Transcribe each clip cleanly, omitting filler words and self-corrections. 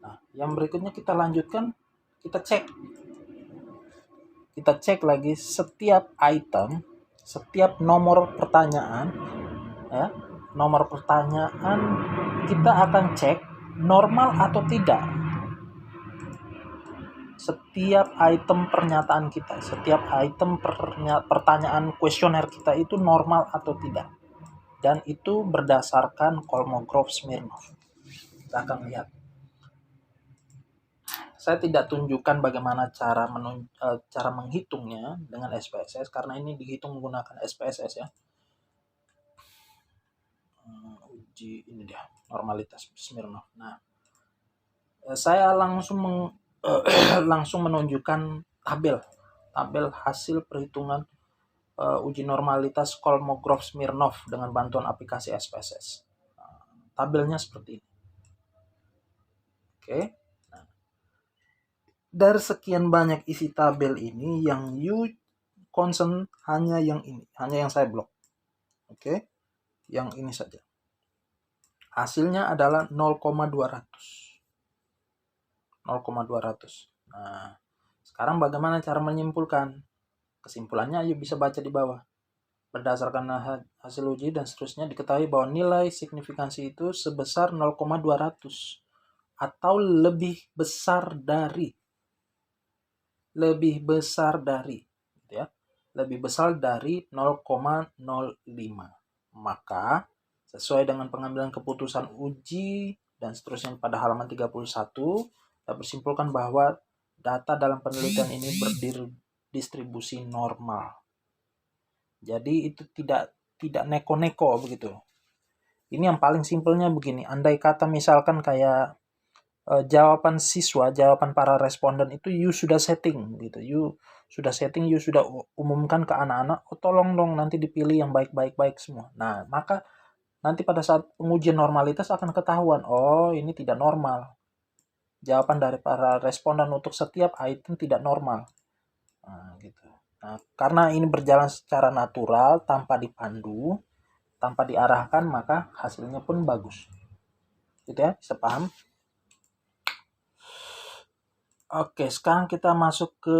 Nah, yang berikutnya kita lanjutkan, kita cek lagi setiap item, setiap nomor pertanyaan, ya. Nomor pertanyaan kita akan cek normal atau tidak. Setiap item pernyataan kita, setiap item pertanyaan kuesioner kita itu normal atau tidak. Dan itu berdasarkan Kolmogorov-Smirnov. Kita akan lihat. Saya tidak tunjukkan bagaimana cara menghitungnya dengan SPSS karena ini dihitung menggunakan SPSS ya. Uji ini dia, normalitas Smirnov. Nah, saya langsung menunjukkan tabel hasil perhitungan uji normalitas Kolmogorov-Smirnov dengan bantuan aplikasi SPSS. Tabelnya seperti ini. Oke. Nah, dari sekian banyak isi tabel ini, yang you concern hanya yang ini, hanya yang saya blok. Oke. Yang ini saja. Hasilnya adalah 0,200. 0,200. Nah, sekarang bagaimana cara menyimpulkan? Kesimpulannya you bisa baca di bawah. Berdasarkan hasil uji dan seterusnya diketahui bahwa nilai signifikansi itu sebesar 0,200 atau lebih besar dari gitu ya. Lebih besar dari 0,05. Maka sesuai dengan pengambilan keputusan uji dan seterusnya pada halaman 31, kita bersimpulkan bahwa data dalam penelitian ini berdistribusi normal. Jadi itu tidak neko-neko begitu. Ini yang paling simpelnya begini. Andai kata misalkan kayak jawaban siswa, jawaban para responden itu you sudah setting gitu. You sudah umumkan ke anak-anak, oh tolong dong nanti dipilih yang baik-baik semua. Nah, maka nanti pada saat pengujian normalitas akan ketahuan, oh ini tidak normal. Jawaban dari para responden untuk setiap item tidak normal. Nah, gitu. Nah, karena ini berjalan secara natural, tanpa dipandu, tanpa diarahkan, maka hasilnya pun bagus. Gitu ya, bisa paham? Oke, sekarang kita masuk ke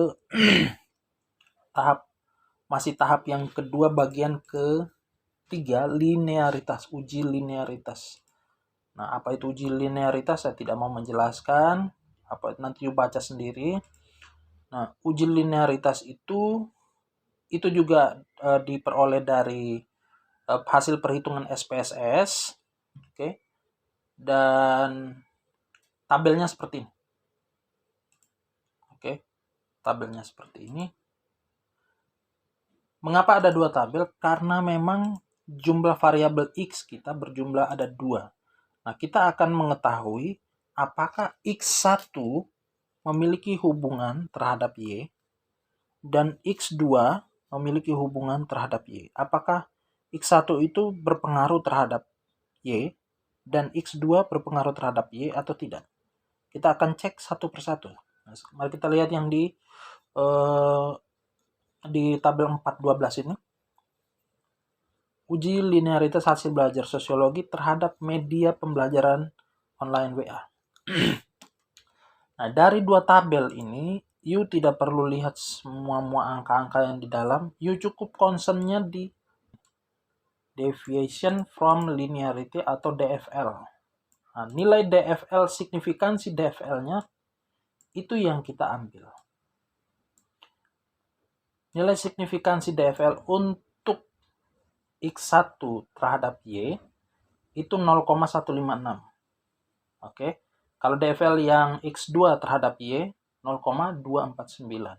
tahap yang kedua, bagian ketiga, linearitas, uji linearitas. Nah, apa itu uji linearitas? Saya tidak mau menjelaskan. Nanti baca sendiri. Nah, uji linearitas itu juga diperoleh dari hasil perhitungan SPSS. Oke. Dan tabelnya seperti ini. Oke. Tabelnya seperti ini. Mengapa ada dua tabel? Karena memang jumlah variabel X kita berjumlah ada 2. Nah, kita akan mengetahui apakah X1 memiliki hubungan terhadap Y dan X2 memiliki hubungan terhadap Y. Apakah X1 itu berpengaruh terhadap Y dan X2 berpengaruh terhadap Y atau tidak? Kita akan cek satu persatu. Nah, mari kita lihat yang di tabel 4.12 ini. Uji linearitas hasil belajar sosiologi terhadap media pembelajaran online WA. Nah, dari dua tabel ini, you tidak perlu lihat semua angka-angka yang di dalam. You cukup concernnya di deviation from linearity atau DFL. Nah, nilai DFL, signifikansi DFL-nya, itu yang kita ambil. Nilai signifikansi DFL untuk X1 terhadap Y itu 0,156. Oke. Kalau DFL yang X2 terhadap Y 0,249.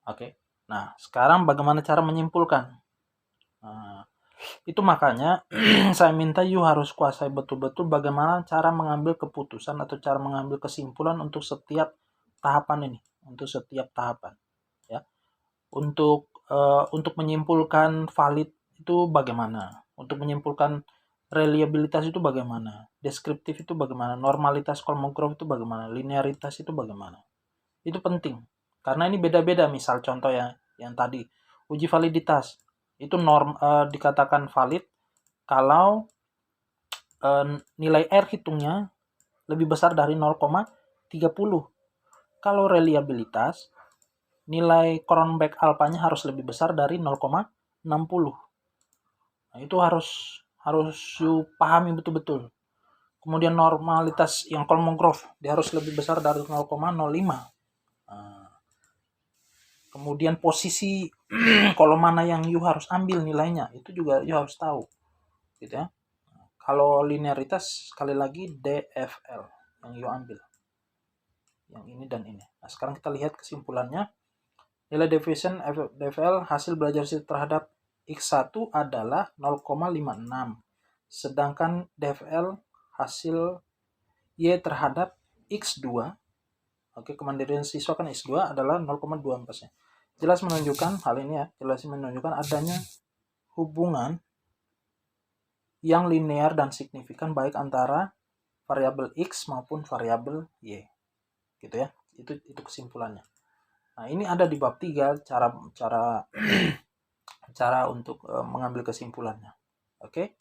Oke. Nah, sekarang bagaimana cara menyimpulkan? Nah, itu makanya saya minta you harus kuasai betul-betul bagaimana cara mengambil keputusan atau cara mengambil kesimpulan untuk setiap tahapan ini, untuk setiap tahapan, ya. Untuk menyimpulkan valid itu bagaimana? Untuk menyimpulkan reliabilitas itu bagaimana? Deskriptif itu bagaimana? Normalitas Kolmogorov itu bagaimana? Linearitas itu bagaimana? Itu penting. Karena ini beda-beda. Misal contoh yang tadi, uji validitas itu dikatakan valid kalau nilai R hitungnya lebih besar dari 0,30. Kalau reliabilitas, nilai Cronbach alpanya harus lebih besar dari 0,60. Nah, itu harus you pahami betul-betul. Kemudian normalitas yang Kolmogorov, dia harus lebih besar dari 0,05. Nah, kemudian posisi kolom mana yang you harus ambil nilainya, itu juga you harus tahu. Gitu ya. Kalau linearitas, sekali lagi DFL yang you ambil. Yang ini dan ini. Nah, sekarang kita lihat kesimpulannya. Nilai deviation DFL hasil belajar terhadap X1 adalah 0,56. Sedangkan DFL hasil Y terhadap X2, oke, kemandirian siswa kan X2 adalah 0,24. Jelas menunjukkan hal ini ya, jelas menunjukkan adanya hubungan yang linear dan signifikan baik antara variabel X maupun variabel Y. Gitu ya. Itu kesimpulannya. Nah, ini ada di bab 3 cara untuk mengambil kesimpulannya. Oke.